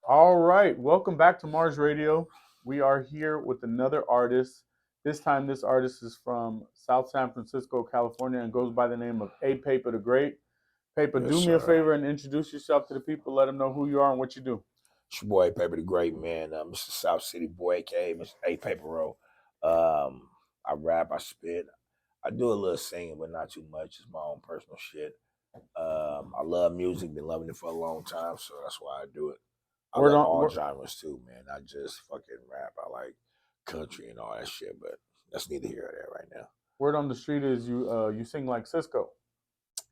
All right, welcome back to Mars Radio. We are here with another artist. This time, this artist is from South San Francisco, California, and goes by the name of A Paypa the Great. Paypa, Yes, do me a sir. favor and introduce yourself to the people. Let them know who you are and what you do. It's your boy Paper the Great Man, Mr. South City Boy, aka Mr. A Paper Roll. I rap, I spit, I do a little singing, but not too much. It's my own personal shit. I love music, been loving it for a long time, so that's why I do it. I Word love on, all word, genres too, man. Not just fucking rap. I like country and all that shit, but that's neither here or there right now. word on the street is you sing like Cisco.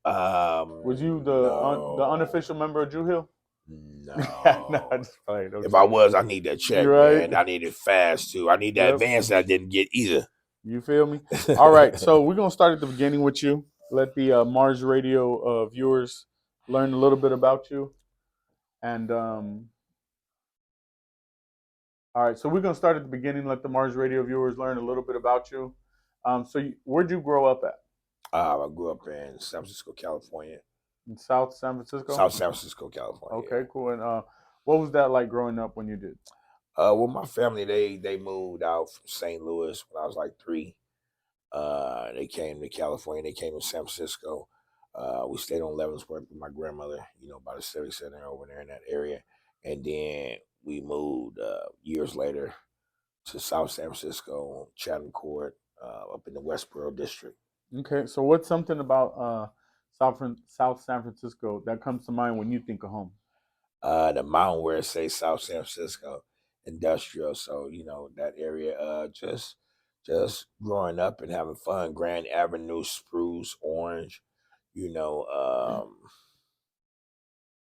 Was you the No, unofficial member of Drew Hill? No, I no. just played. I'm If just I kidding. was, I need that You're check, right. man. I need it fast too. I need that Yep. advance that I didn't get either. You feel me? All right, so we're gonna start at the beginning with you. Let the Mars Radio viewers learn a little bit about you. And all right, so we're gonna start at the beginning. Let the Mars Radio viewers learn a little bit about you. Where'd you grow up at? I grew up in San Francisco, California. In South San Francisco. South San Francisco, California. Okay, cool. And what was that like growing up when you did? Well, my family they moved out from St. Louis when I was like 3. They came to California. They came to San Francisco. We stayed on Leavenworth with my grandmother, by the Civic Center over there in that area. And then we moved years later to South San Francisco, Chatham Court, up in the Westboro district. Okay, so what's something about South San Francisco that comes to mind when you think of home? The mountain where it says South San Francisco industrial. So that area. Just growing up and having fun. Grand Avenue, Spruce, Orange. You know,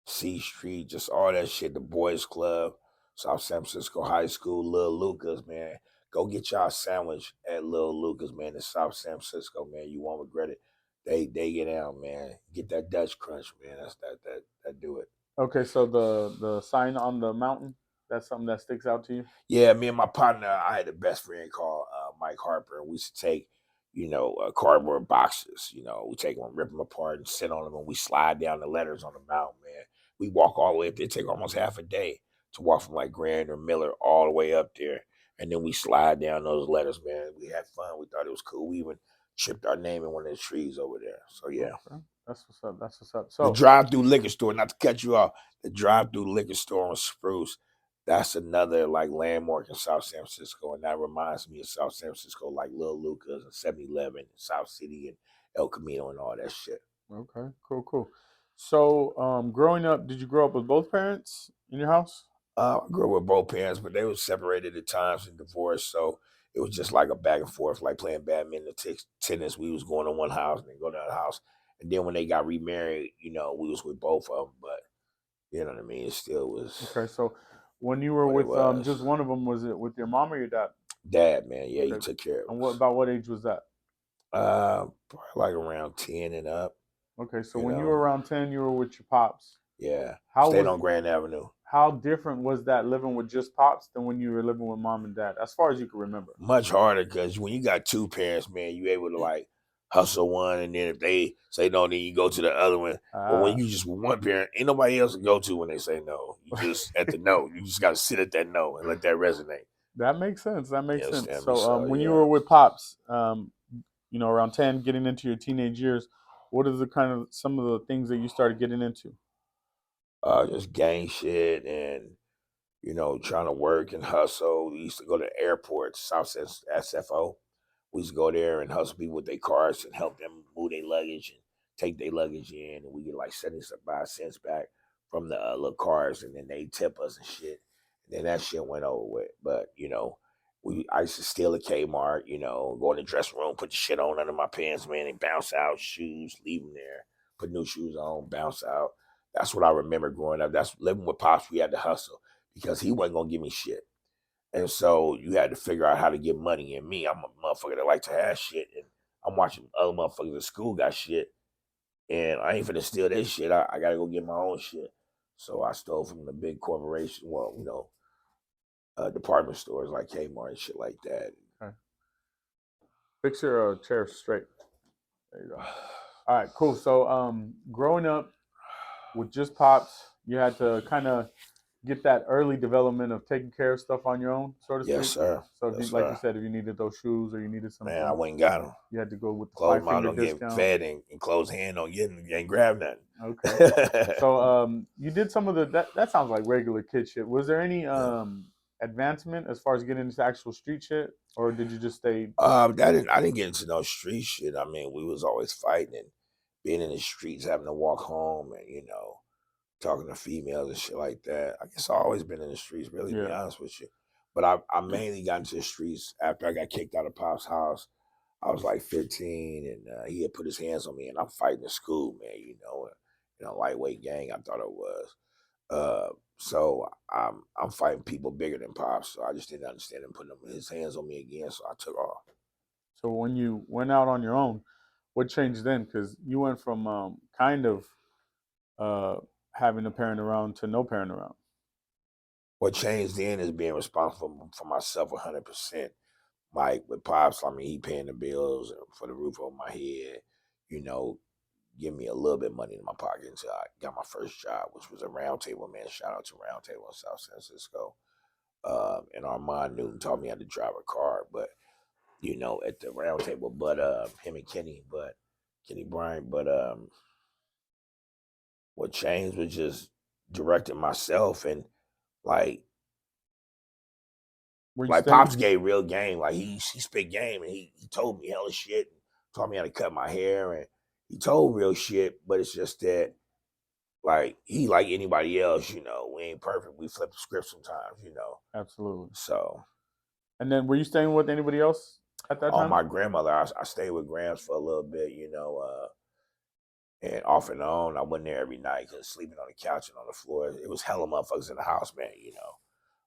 C Street, just all that shit. The Boys Club, South San Francisco High School, Lil Lucas, man. Go get y'all a sandwich at Lil Lucas, man, in South San Francisco, man. You won't regret it. They get out, man. Get that Dutch crunch, man. That's that do it. Okay, so the sign on the mountain, that's something that sticks out to you. Yeah, me and my partner, I had a best friend called Mike Harper. We used to take, cardboard boxes. We take them, rip them apart, and sit on them, and we slide down the letters on the mountain, man. We walk all the way up there. It take almost half a day to walk from like Grand or Miller all the way up there, and then we slide down those letters, man. We had fun. We thought it was cool. We even chipped our name in one of the trees over there. So yeah. Okay, that's what's up. That's what's up. The So drive-through liquor store, not to cut you off, the drive-through liquor store on Spruce, that's another like landmark in South San Francisco, and that reminds me of South San Francisco, like Lil Lucas and 7-Eleven, South City and El Camino and all that shit. okay, cool, cool. So growing up, did you grow up with both parents in your house? I grew up with both parents, but they were separated at times and divorced, so it was just like a back and forth, like playing badminton, tennis. We was going to one house and then go to another house, and then when they got remarried, we was with both of them, but you know what I mean. It still was Okay, so when you were what it with was. just one of them, was it with your mom or your dad? Dad, man, yeah, he Okay, took care of and us. what age was that? Probably like around 10 and up, Okay, so you when you were know. around 10, you were with your pops. Yeah. How Stayed was on Grand Avenue. how different was that living with just pops than when you were living with mom and dad, as far as you can remember? Much harder because when you got two parents, man, you able to like hustle one, and then if they say no, then you go to the other one. But when Ah, you just with one parent, ain't nobody else to go to when they say no. You just at the no. You just gotta sit at that no and let that resonate. that makes sense. That You makes sense. understand me? So So when you yeah. were with pops, around 10, getting into your teenage years, what is the kind of some of the things that you started getting into? Just gang shit and trying to work and hustle. We used to go to airports, SFO. We used to go there and hustle people with their cars and help them move their luggage and take their luggage in. And we get like 75 cents back from the little cars, and then they tip us and shit. And then that shit went over with. But, I used to steal a Kmart, go in the dressing room, put the shit on under my pants, man, and bounce out shoes, leave them there, put new shoes on, bounce out. That's what I remember growing up. That's living with Pops. We had to hustle because he wasn't going to give me shit. And so you had to figure out how to get money. And me, I'm a motherfucker that like to have shit. And I'm watching other motherfuckers at school got shit. And I ain't finna steal this shit. I gotta go get my own shit. So I stole from the big corporation, department stores like Kmart and shit like that. Okay. Fix your chair straight. There you go. All right, cool. So growing up with just pops, you had to kind of get that early development of taking care of stuff on your own, so to Yes, speak? sir. So if Yes, you, like you sir. said, if you needed those shoes or you needed Man, I something, went and got them. you had to go with the Closed five mouth finger don't get discount. fed and closed hand don't get ain't grab nothing. Okay. So you did some of the that sounds like regular kid shit. Was there any Yeah. advancement as far as getting into actual street shit, or did you just stay? I didn't get into no street shit. I mean, we was always fighting and being in the streets, having to walk home and, talking to females and shit like that. I guess I always been in the streets, really, to be Yeah. honest with you. But I mainly got into the streets after I got kicked out of Pop's house. I was like 15, and he had put his hands on me, and I'm fighting in school, man. Lightweight gang. I thought it was. So I'm fighting people bigger than Pops. So I just didn't understand him putting his hands on me again. So I took off. So when you went out on your own, what changed then? Because you went from kind of uh, having a parent around to no parent around. What changed then is being responsible for myself 100%. Like with Pops, I mean, he paying the bills for the roof over my head, you know, give me a little bit of money in my pocket until I got my first job, which was a round table, man. Shout out to Round Table in South San Francisco. And Armand Newton taught me how to drive a car, but at the round table, but him and Kenny Bryant, but what changed was just directing myself and like Were you like staying? Pops gave real game. Like he spit game and he told me hella shit, taught me how to cut my hair and he told real shit, but it's just that like he like anybody else, we ain't perfect. We flip the script sometimes. Absolutely. So And then were you staying with anybody else at that on time? my grandmother, I stayed with Grams for a little bit, and off and on. I went there every night because sleeping on the couch and on the floor. It was hella motherfuckers in the house, man.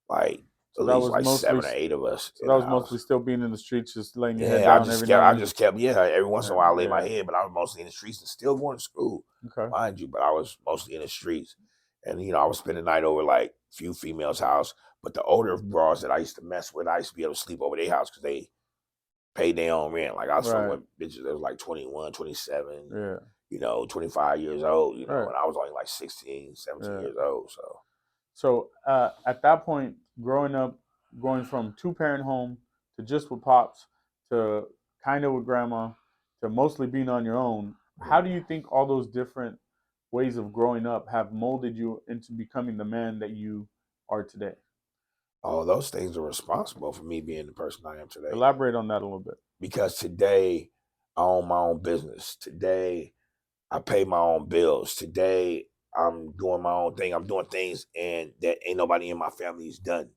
Like So at that least was like mostly 7 or 8 of us so in that the was house. mostly still being in the streets, just laying your head Yeah, down every now and I then. just kept, yeah, every once in a while I lay my Yeah. head, but I was mostly in the streets and still going to school, Okay. mind you, but I was mostly in the streets. And, I would spend the night over like a few females' house, but the older bras that I used to mess with, I used to be able to sleep over their house because they paid their own rent. Like I was fucking Right. with bitches that was like 21, 27, Yeah. 25 years old, Right. and I was only like 16, 17 Yeah. years old. So, So at that point, growing up, going from two parent home to just with pops to kind of with grandma to mostly being on your own, how do you think all those different ways of growing up have molded you into becoming the man that you are today? all those things are responsible for me being the person I am today. Elaborate on that a little bit. Because today I own my own business. Today I pay my own bills. Today I'm doing my own thing. I'm doing things and that ain't nobody in my family's done.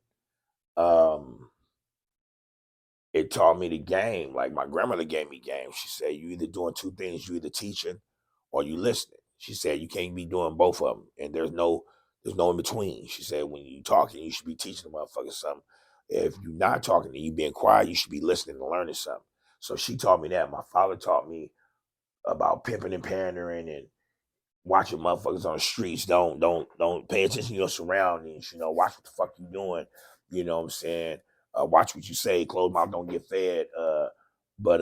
Um, it taught me the game. Like my grandmother gave me game. She said, "You either doing two things. You either teaching or you listening." She said, "You can't be doing both of them, and there's no in between." She said, "When you talking, you should be teaching the motherfucker something. If you're not talking and you being quiet, you should be listening and learning something." So she taught me that. My father taught me about pimping and pandering and watching motherfuckers on the streets. Don't pay attention to your surroundings. Watch what the fuck you doing. You know what I'm saying? Watch what you say. Closed mouth don't get fed. But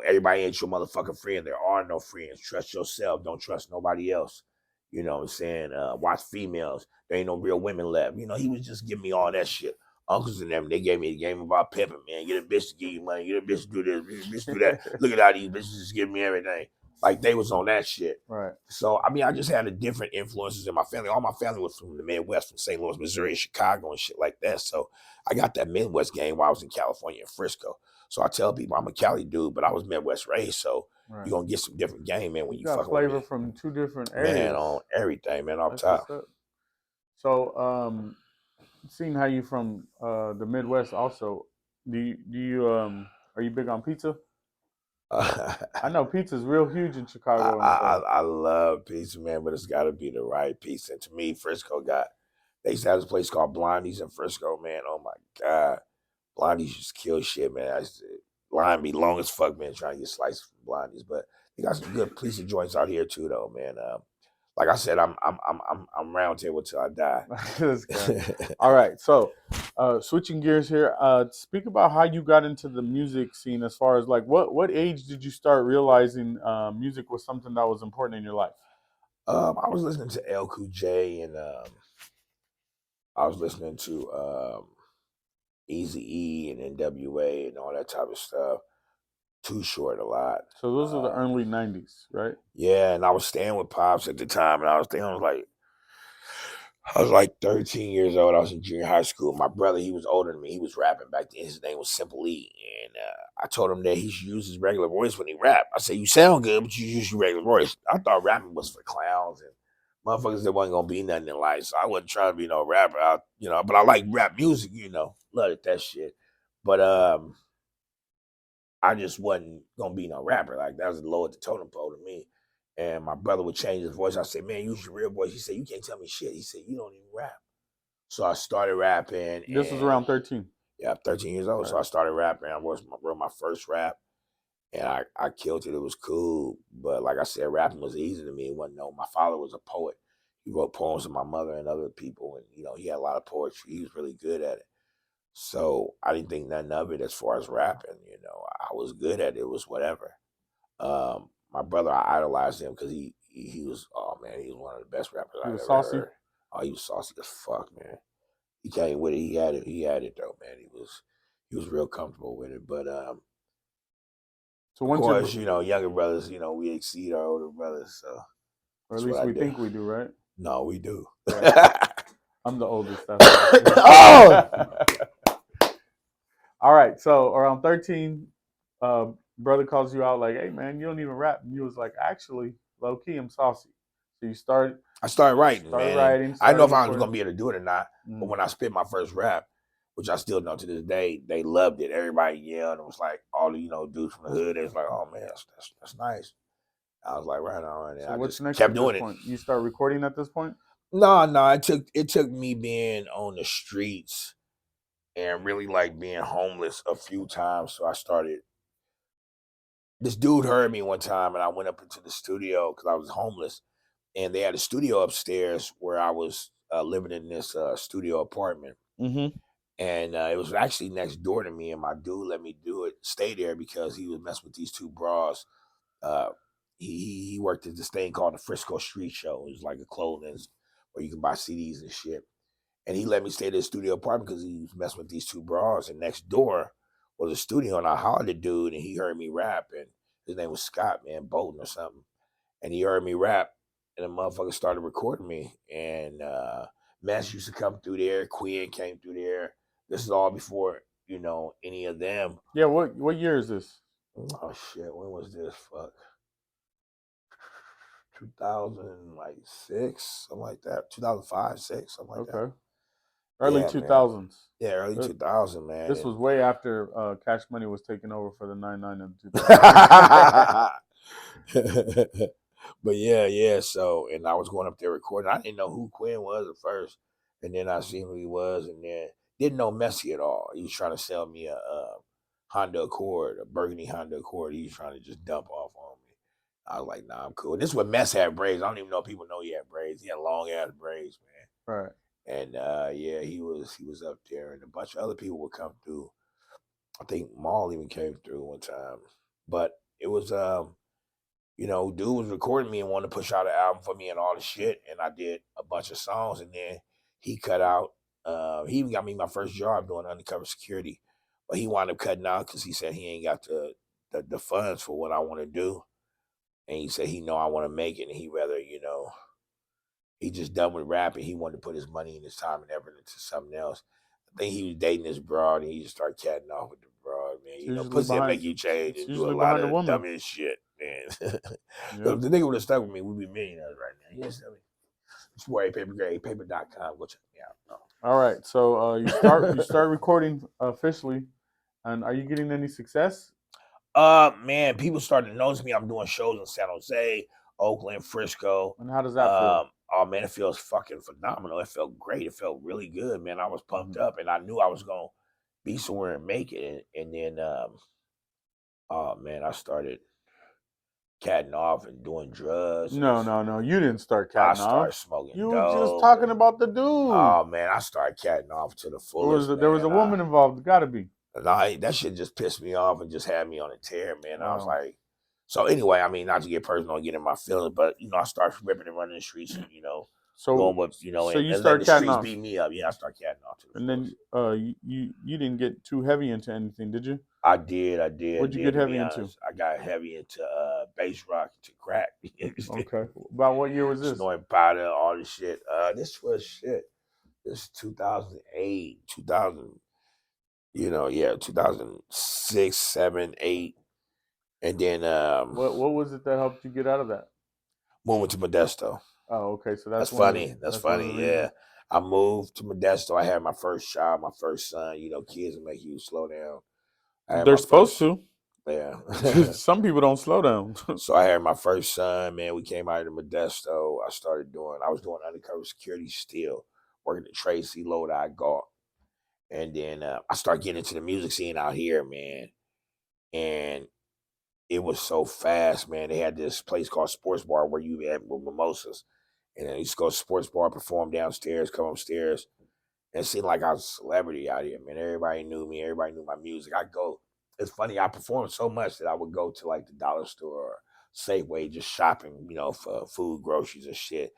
everybody ain't your motherfucking friend. There are no friends. Trust yourself. Don't trust nobody else. You know what I'm saying? Watch females. There ain't no real women left. He was just giving me all that shit. Uncles and them, they gave me the game about pimping, man. Get a bitch to give you money. Get a bitch to do this. Bitch to do that. Look at how these bitches just give me everything. Like they was on that shit. Right. So I mean, I just had the different influences in my family. All my family was from the Midwest, from St. Louis, Missouri, Chicago, and shit like that. So I got that Midwest game while I was in California and Frisco. So I tell people I'm a Cali dude, but I was Midwest raised. So Right. you're gonna get some different game, man, when You you got fucking with flavor me. from two different Man, areas. on everything, man, off That's top. what's up. So, seeing how you from the Midwest, also, do you are you big on pizza? I know pizza's real huge in I, Chicago and I stuff. I love pizza, man, but it's got to be the right pizza. And to me, they used to have this place called Blondie's in Frisco, man. Oh my god, Blondie's just kill shit, man. Line be long as fuck, man, trying to get slices from Blondie's, but they got some good pizza joints out here too, though, man. Like I said, I'm round table till I die. This guy. All right, so switching gears here. Speak about how you got into the music scene. As far as like, what age did you start realizing music was something that was important in your life? I was listening to El Cool J and I was listening to Eazy-E and NWA and all that type of stuff. Too Short a lot. So those are the early 90s, right? Yeah, and I was staying with Pops at the time, and I was thinking, I was like 13 years old. I was in junior high school. My brother, he was older than me. He was rapping back then. His name was Simple E. And I told him that he should use his regular voice when he rap. I said, you sound good, but you use your regular voice. I thought rapping was for clowns and motherfuckers that wasn't going to be nothing in life. So I wasn't trying to be no rapper. But I like rap music, Loved that shit. But I just wasn't going to be no rapper. Like, that was the lower the totem pole to me. And my brother would change his voice. I said, man, use your real voice. He said, you can't tell me shit. He said, you don't even rap. So I started rapping. This was around 13. Yeah, I'm 13 years old. Right. So I started rapping. I wrote my first rap, and I killed it. It was cool. But like I said, rapping was easy to me. It wasn't no. My father was a poet. He wrote poems to my mother and other people, and he had a lot of poetry. He was really good at it. So I didn't think nothing of it as far as rapping. I was good at it. It was whatever. My brother, I idolized him because he was, oh man, he was one of the best rappers I've ever heard. Oh, he was saucy as fuck, man. He came with it. He had it though, man. He was real comfortable with it. But so of course, younger brothers, we exceed our older brothers. So, or at least we think we do, right? No, we do. Right. I'm the oldest. Oh. All right. So around 13, brother calls you out like, "Hey, man, you don't even rap." And you was like, "Actually, low key, I'm saucy." So I started writing, man. I didn't know if I was gonna be able to do it or not. But when I spit my first rap, which I still know to this day, they loved it. Everybody yelled. It was like all the dudes from the hood. It was like, oh man, that's nice. I was like, right on. So what's next? Kept doing it. You start recording at this point? No. It took me being on the streets and really like being homeless a few times. So I started. This dude heard me one time, and I went up into the studio because I was homeless, and they had a studio upstairs where I was living in this studio apartment. Mm-hmm. And it was actually next door to me, and my dude let me stay there because he was messing with these two bras. He worked at this thing called the Frisco Street Show. It was like a clothing where you can buy CDs and shit. And he let me stay at his studio apartment because he was messing with these two bras. And next door was a studio, and I hollered at the dude, and he heard me rap. And his name was Scott, man, Bolton or something. And he heard me rap, and the motherfucker started recording me. And Mess used to come through there. Quinn came through there. This is all before, any of them. Yeah, what year is this? Oh, shit. When was this? Fuck. 2006, something like that. 2005, 6, something like that. Early 2000s. Man. Yeah, early 2000, man. This was way after Cash Money was taken over for the 99 and 2000. But yeah. So, and I was going up there recording. I didn't know who Quinn was at first, and then I seen who he was, and then didn't know Messi at all. He was trying to sell me a Honda Accord, a burgundy Honda Accord. He was trying to just dump off on me. I was like, nah, I'm cool. And this is when Mess had braids. I don't even know if people know he had braids. He had long ass braids, man. Right. And yeah, he was up there, and a bunch of other people would come through. I think Maul even came through one time. But it was dude was recording me and wanted to push out an album for me and all the shit. And I did a bunch of songs, and then he cut out. He even got me my first job doing undercover security. But he wound up cutting out because he said he ain't got the funds for what I want to do. And he said he know I want to make it, and he rather, he just done with rapping. He wanted to put his money and his time and effort into something else. I think he was dating this broad, and he just started catting off with the broad, man. Pussy make you change and do a lot of dumb shit, man. Yep. The nigga would have stuck with me, we'd be millionaires right now. Yes, I mean, just wear Paypa.com. Go check me out. No. All right, so you start recording officially, and are you getting any success? Man, people started to notice me. I'm doing shows in San Jose, Oakland, Frisco. And how does that feel? Oh man, it feels fucking phenomenal. It felt great. It felt really good, man. I was pumped up, and I knew I was gonna be somewhere and make it. And then, oh man, I started catting off and doing drugs. No, you didn't start catting off. I started smoking. You were just talking about the dude. Oh man, I started catting off to the fullest. There was a woman involved. Got to be. That shit just pissed me off and just had me on a tear, man. Wow. I was like, so anyway, I mean, not to get personal and get in my feelings, but I started ripping and running the streets, and So, Going with, so you and letting start the catting streets off, beat me up. Yeah, I start catting off to the and fullest. then you didn't get too heavy into anything, did you? I did. What'd you get To heavy be into? honest, I got heavy into bass rock, to crack. You understand? Okay. About what year was this? Snorting powder, all this shit. This was shit. This 2008, 2000. 2006, 7, 8, and then What was it that helped you get out of that? moving to Modesto. Oh, okay. So That's that's one of the funny. That's that's one of the funny. Yeah, reasons. I moved to Modesto. I had my first child, my first son. Kids will make you slow down. I had They're my supposed first. to. Yeah. Some people don't slow down. So I had my first son, man. We came out of Modesto. I was doing undercover security still, working at Tracy, Lodi, Galt. And then I started getting into the music scene out here, man. And it was so fast, man. They had this place called Sports Bar where you had with mimosas. And then I used to go to Sports Bar, perform downstairs, come upstairs. And it seemed like I was a celebrity out here, man. Everybody knew me. Everybody knew my music. It's funny, I performed so much that I would go to like the dollar store or Safeway just shopping, for food, groceries and shit.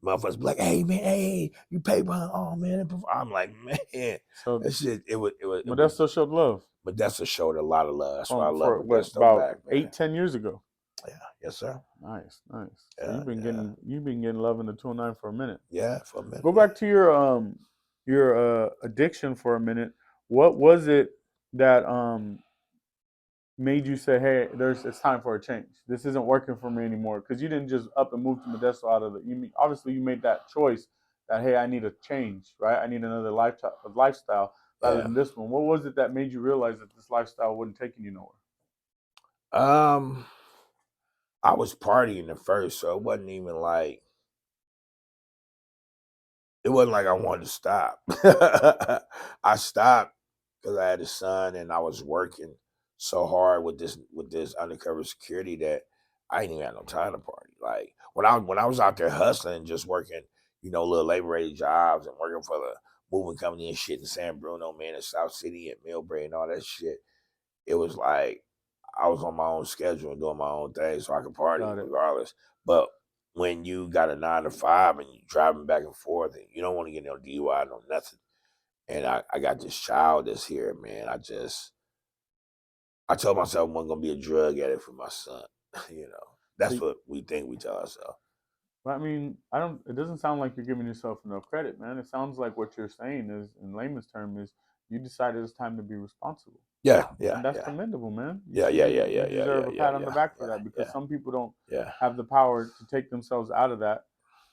Motherfuckers be like, hey man, hey, you pay by, oh man. I'm like, man, So that shit, Modesto showed love Modesto showed a lot of love. That's why I from love for what Modesto about back, man. 8-10 years ago. Yeah, yes, sir. Nice, nice. So Yeah, yeah, you've been getting love in the 209 for a minute. yeah, for a minute. Go back to your addiction for a minute. What was it that made you say, "Hey, it's time for a change. This isn't working for me anymore"? Because you didn't just up and move to Modesto out of the. Obviously you made that choice that hey, I need a change, right? I need another lifestyle rather Yeah. than this one. What was it that made you realize that this lifestyle wasn't taking you nowhere? I was partying at first, so it wasn't like I wanted to stop. I stopped because I had a son and I was working so hard with this undercover security that I didn't even have no time to party. Like when I was out there hustling, just working, little labor rate jobs and working for the moving company and shit in San Bruno, man, in South City and Millbrae and all that shit. It was like I was on my own schedule and doing my own thing so I could party Got it. regardless. But when you got a 9 to 5 and you're driving back and forth and you don't want to get no DUI, no nothing. And I got this child that's here, man. I told myself I wasn't gonna be a drug addict for my son. That's So, what we think we tell ourselves. but I mean, I don't. It doesn't sound like you're giving yourself enough credit, man. It sounds like what you're saying is, in layman's term, is you decided it's time to be responsible. Yeah, yeah, And that's yeah. commendable, man. Yeah, yeah, yeah, You yeah, yeah, deserve yeah, a yeah, pat on the yeah, back for yeah, that because yeah, some people don't yeah. have the power to take themselves out of that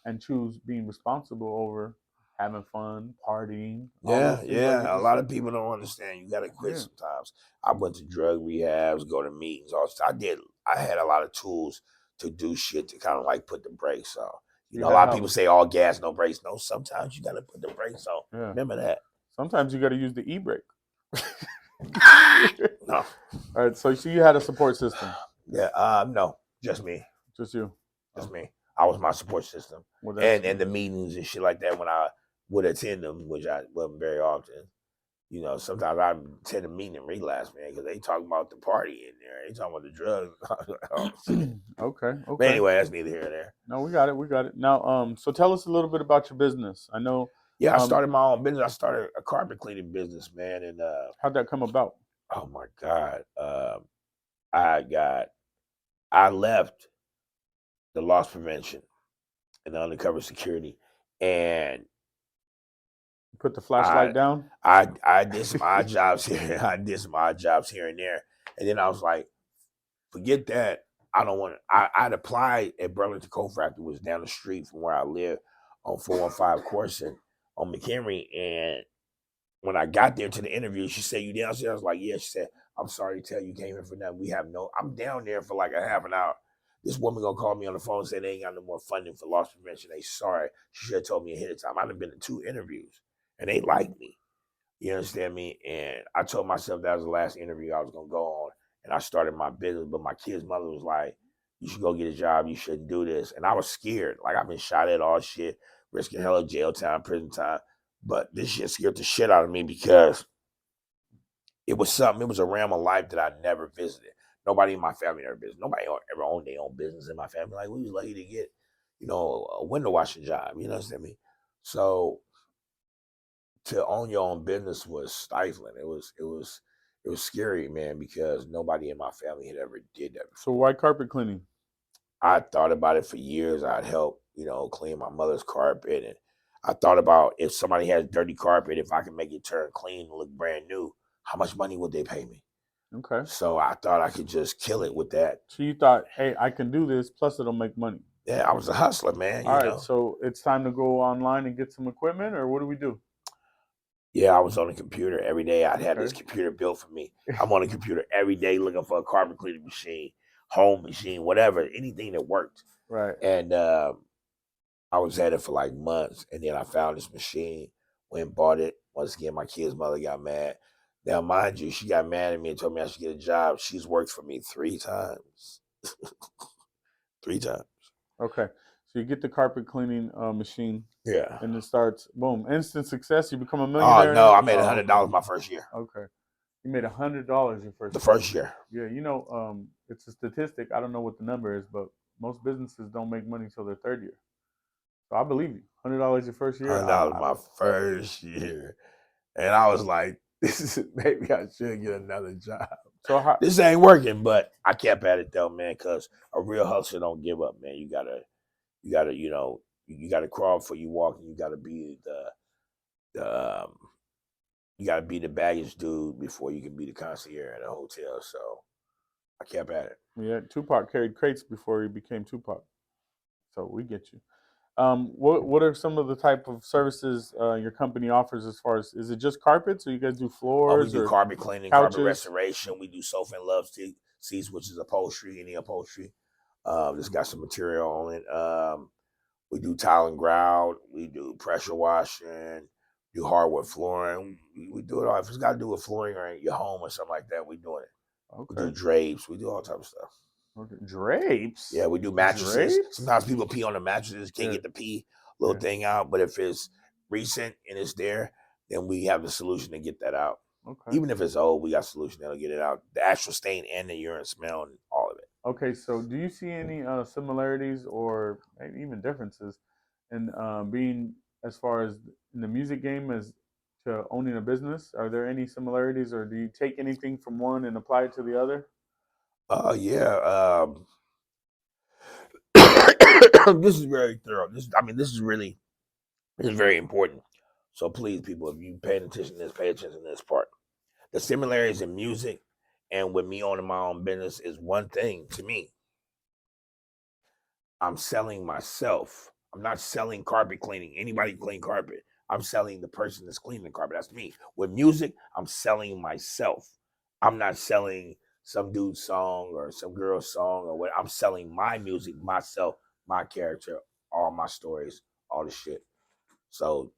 and choose being responsible over having fun, partying, all Yeah, those things like you yeah. A just lot said. of people don't understand. You got to quit Yeah, sometimes. I went to drug rehabs, go to meetings. All I did. I had a lot of tools to do shit to kind of like put the brakes on. you A had lot of people help. say all gas, no brakes. No, sometimes you got to put the brakes on. Yeah. Remember that. Sometimes you got to use the e-brake. No. All right. So you had a support system. Yeah. No. Just me. Just you. Just me. I was my support system, Well, that's and the meetings and shit like that when I would attend them, which I wasn't very often. Sometimes I attend a meeting and relapse, man, because they talking about the party in there. They talking about the drugs. Oh, shit. Okay. But Okay. anyway, that's neither here nor there. No, we got it. We got it. Now, so tell us a little bit about your business. I know. Yeah, I started my own business. I started a carpet cleaning business, man. And How'd that come about? oh my God, I left the loss prevention and the undercover security, and Put the flashlight down. I did some odd jobs here. I did some odd jobs here and there, and then I was like, forget that. I don't want to. I'd applied at Burlington Coal Factory, was down the street from where I live on 415 Corson on McHenry. And when I got there to the interview, she said, "You downstairs?" I was like, "Yeah." She said, "I'm sorry to tell you, came here for nothing. We have no." I'm down there for like a half an hour. This woman gonna call me on the phone and say they ain't got no more funding for loss prevention. They sorry. She should have told me ahead of time. I'd have been to 2 interviews and they liked me. You understand me? And I told myself that was the last interview I was gonna go on, and I started my business. But my kid's mother was like, "You should go get a job. You shouldn't do this." And I was scared. Like I've been shot at, all shit, risking hella jail time, prison time. But this shit scared the shit out of me because it was something. It was a realm of life that I never visited. Nobody in my family ever visited. Nobody ever owned their own business in my family. Like we was lucky to get, a window washing job. You know what I mean? So to own your own business was stifling. It was scary, man, because nobody in my family had ever did that So before. why carpet cleaning? I thought about it for years. I'd help, clean my mother's carpet, and I thought about if somebody has dirty carpet, if I can make it turn clean and look brand new, how much money would they pay me? Okay. So I thought I could just kill it with that. So you thought, hey, I can do this, plus it'll make money. Yeah, I was a hustler, man. All right, so it's time to go online and get some equipment, or what do we do? Yeah, I was on the computer every day. I'd have this Okay. computer built for me. I'm on the computer every day looking for a carpet cleaning machine, home machine, whatever, anything that worked. Right. And I was at it for like months, and then I found this machine, went and bought it. Once again, my kid's mother got mad. Now, mind you, she got mad at me and told me I should get a job. She's worked for me 3 times. 3 times. Okay. So you get the carpet cleaning machine, Yeah. and it starts, boom, instant success. You become a Oh, millionaire. no, I made Oh, $100 my first year. Okay. You made $100 your first The year. first year. Yeah, it's a statistic. I don't know what the number is, but most businesses don't make money until their third year. So I believe you. $100 your first year. $100 my first year. And I was like, maybe I should get another job. So this ain't working, but I kept at it though, man, because a real hustler don't give up, man. You gotta, you gotta crawl before you walk, and you gotta be you gotta be the baggage dude before you can be the concierge at a hotel. So I kept at it. Yeah, Tupac carried crates before he became Tupac. So we get you. What are some of the type of services your company offers? As far as, is it just carpets, or you guys do floors? We do or carpet cleaning, couches? carpet restoration. We do sofa and love seats, which is upholstery, any upholstery. It's got some material on it. We do tile and grout. We do pressure washing. Do hardwood flooring. We do it all. If it's got to do with flooring or your home or something like that, we doing it. Okay. We do drapes. We do all type of stuff. Okay. Drapes? Yeah, we do mattresses. Drapes? Sometimes people pee on the mattresses, can't Yeah. get the pee little thing out. But if it's recent and it's there, then we have the solution to get that out. Okay. Even if it's old, we got a solution that'll get it out. The actual stain and the urine smell and all of it. Okay, so do you see any similarities or maybe even differences in being, as far as in the music game, as to owning a business? Are there any similarities, or do you take anything from one and apply it to the other? Yeah. This is very thorough. This is very important. So please, people, if you pay attention to this, pay attention to this part. The similarities in music and with me owning my own business is one thing to me. I'm selling myself. I'm not selling carpet cleaning. Anybody can clean carpet. I'm selling the person that's cleaning the carpet. That's me. With music, I'm selling myself. I'm not selling some dude's song or some girl's song or what. I'm selling my music, myself, my character, all my stories, all the shit. So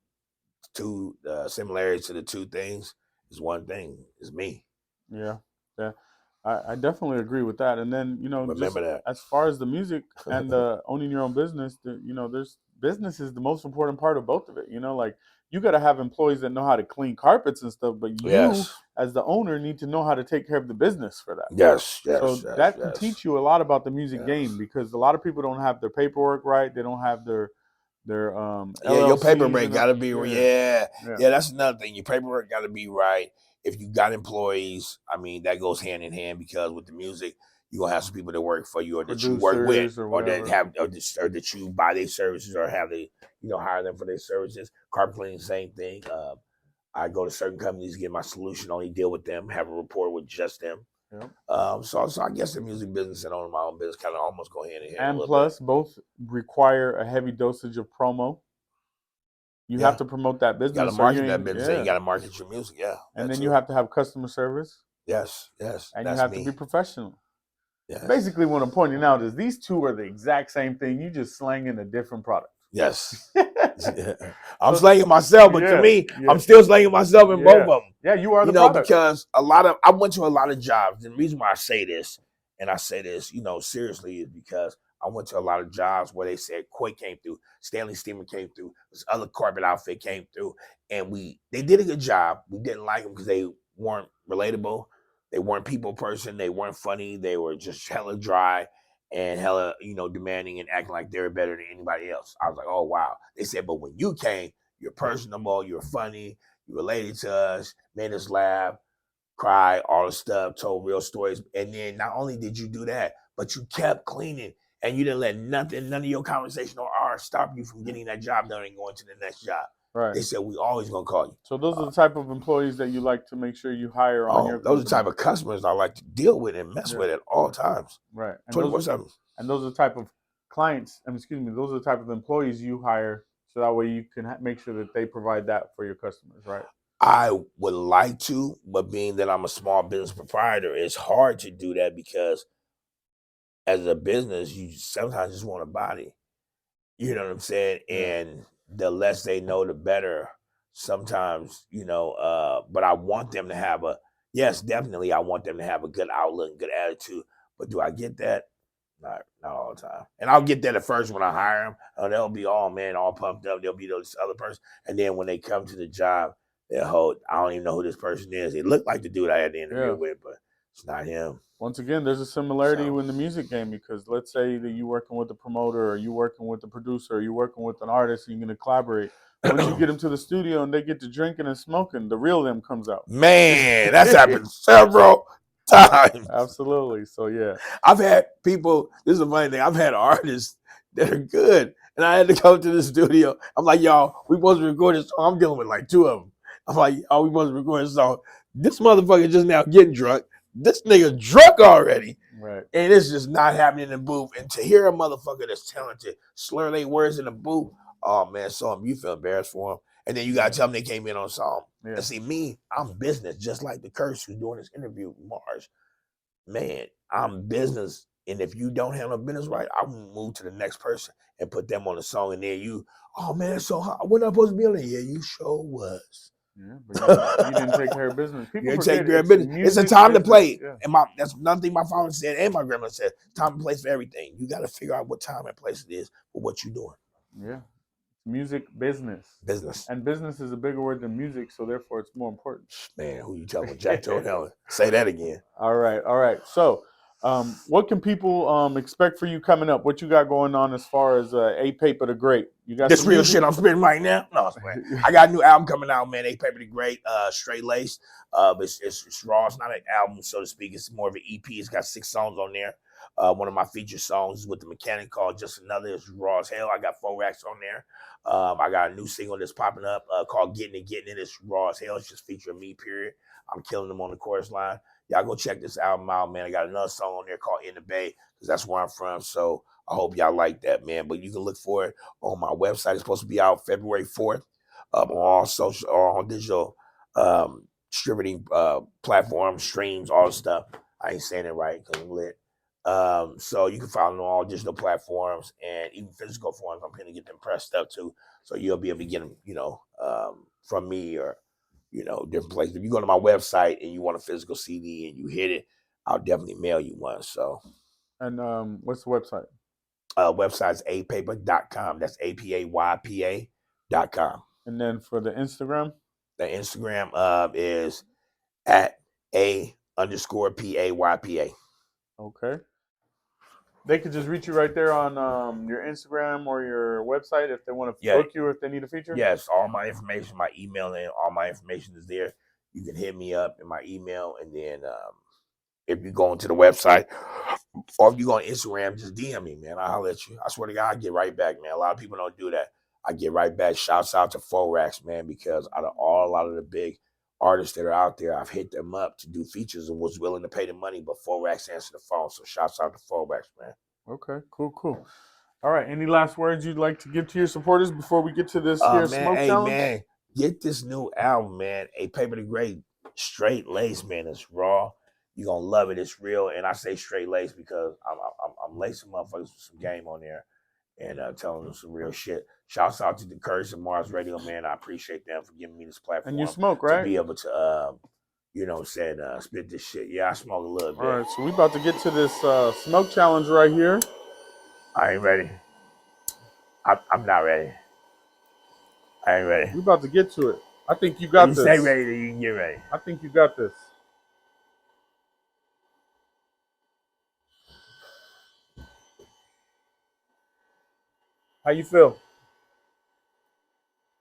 two similarities to the two things is one thing. Is me. Yeah, yeah, I definitely agree with that. And then just Remember that. as far as the music and owning your own business, there's business is the most important part of both of it. Like you got to have employees that know how to clean carpets and stuff, but you Yes. as the owner need to know how to take care of the business for that. Yes. So that can teach you a lot about the music game, because a lot of people don't have their paperwork right. They don't have their your paperwork LLCs got to be that's another thing. Your paperwork got to be right. If you got employees, that goes hand in hand, because with the music, you're gonna have some people that work for you or that you work with, or that have or that you buy their services or have they hire them for their services. Carpet cleaning, same thing. I go to certain companies, get my solution, only deal with them, have a rapport with just them. Yep. So I guess the music business and owning my own business kind of almost go hand in hand. And plus, both require a heavy dosage of promo. You have to promote that business. You got to market that business. You got to market your music. Yeah. And then you have to have customer service. Yes. And you have to be professional. Yes. Basically, what I'm pointing out is these two are the exact same thing. You just slang in a different product. Yes. I'm slanging myself, but to me, I'm still slanging myself in both of them. Yeah, you are the product. Because I went to a lot of jobs. And the reason why I say this, seriously, is because I went to a lot of jobs where they said Quake came through, Stanley Steamer came through, this other carpet outfit came through, and they did a good job. We didn't like them because they weren't relatable. They weren't people person. They weren't funny. They were just hella dry. and hella, demanding and acting like they're better than anybody else. I was like, oh wow. They said, but when you came, you're personable, you're funny, you related to us, made us laugh, cry, all the stuff, told real stories. And then not only did you do that, but you kept cleaning and you didn't let none of your conversation or art stop you from getting that job done and going to the next job. Right. They said, we always gonna call you. So those are the type of employees that you like to make sure you hire on your company. Those are the type of customers I like to deal with and mess with at all times. Right. 24/7. And those are the type of clients, those are the type of employees you hire, so that way you can make sure that they provide that for your customers, right? I would like to, but being that I'm a small business proprietor, it's hard to do that because as a business, you sometimes just want a body. You know what I'm saying? Yeah. And the less they know, the better. Sometimes, but I want them to have definitely I want them to have a good outlook and good attitude. But do I get that? Not all the time. And I'll get that at first when I hire them. They'll be all pumped up. They'll be this other person. And then when they come to the job, I don't even know who this person is. It looked like the dude I had the interview with, but it's not him. Once again, there's a similarity in the music game, because let's say that you're working with a promoter, or you're working with a producer, or you're working with an artist, and you're going to collaborate. Once you get them to the studio and they get to drinking and smoking, the real them comes out. Man, that's happened several times. Absolutely. So yeah, I've had people. This is a funny thing. I've had artists that are good, and I had to come to the studio. I'm like, y'all, we supposed to record this song. I'm dealing with like 2 of them. I'm like, oh, we supposed to record this song. This motherfucker just now getting drunk. This nigga drunk already. Right. And it's just not happening in the booth. And to hear a motherfucker that's talented slur their words in the booth, oh man, so you feel embarrassed for them. And then you gotta tell them they came in on song. Yeah. And see, me, I'm business, just like the curse who's doing this interview, Mars. Man, I'm business. And if you don't handle business right, I will move to the next person and put them on the song. And then you, oh man, it's so hot. We're not supposed to be on there. Yeah, you sure was. Yeah, but you didn't take care of business. People take care of business. It's a time to play. Yeah. And that's another thing my father said and my grandma said. Time and place for everything. You got to figure out what time and place it is for what you're doing. Yeah. Music business. And business is a bigger word than music, so therefore it's more important. Man, who you telling? Jack told Helen. Say that again. All right. So what can people expect for you coming up? What you got going on as far as A Paypa the Great? You got this real shit I'm spitting right now? No, I got a new album coming out, man. A Paypa the Great, Straight Lace. It's raw. It's not an album, so to speak. It's more of an EP. It's got 6 songs on there. One of my feature songs is with the Mechanic called Just Another. It's raw as hell. I got 4 racks on there. I got a new single that's popping up called Getting It. It's raw as hell. It's just featuring me, period. I'm killing them on the chorus line. Y'all go check this album out, man. I got another song on there called In the Bay, because that's where I'm from. So I hope y'all like that, man. But you can look for it on my website. It's supposed to be out February 4th on all social, all digital distributing platforms, streams, all the stuff. I ain't saying it right because I'm lit. So you can follow me on all digital platforms and even physical forms. I'm going to get them pressed up too. So you'll be able to get them, from me or, different places. If you go to my website and you want a physical CD and you hit it, I'll definitely mail you one. So. And what's the website? Website's apaypa.com. That's apaypa.com. And then for the Instagram? The Instagram is at @A_PAYPA. Okay. They could just reach you right there on your Instagram or your website if they want to book you or if they need a feature? Yes, all my information, my email, and all my information is there. You can hit me up in my email, and then if you go into the website or if you go on Instagram, just DM me, man. I'll let you. I swear to God, I get right back, man. A lot of people don't do that. I get right back. Shouts out to Forax, man, because out of a lot of the big artists that are out there, I've hit them up to do features and was willing to pay the money, but Forax answered the phone. So shouts out to Forax, man. Okay, cool. All right, any last words you'd like to give to your supporters before we get to this here smoke challenge? Man, get this new album, man. A Paypa the Great, Straight Lace, man. It's raw. You're going to love it. It's real. And I say straight lace because I'm lacing motherfuckers with some game on there and telling them some real shit. Shouts out to the Curse and Mars Radio, man. I appreciate them for giving me this platform. And you smoke, right? To be able to, spit this shit. Yeah, I smoke a little bit. All right, so we about to get to this smoke challenge right here. I ain't ready. I'm not ready. I ain't ready. We about to get to it. I think you got this. Stay ready, then you can get ready. I think you got this. How you feel?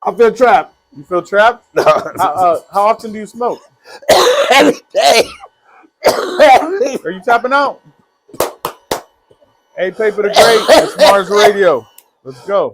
I feel trapped. You feel trapped? No. How often do you smoke? Every day. Are you tapping out? Hey, Paypa the Great. It's Mars Radio. Let's go.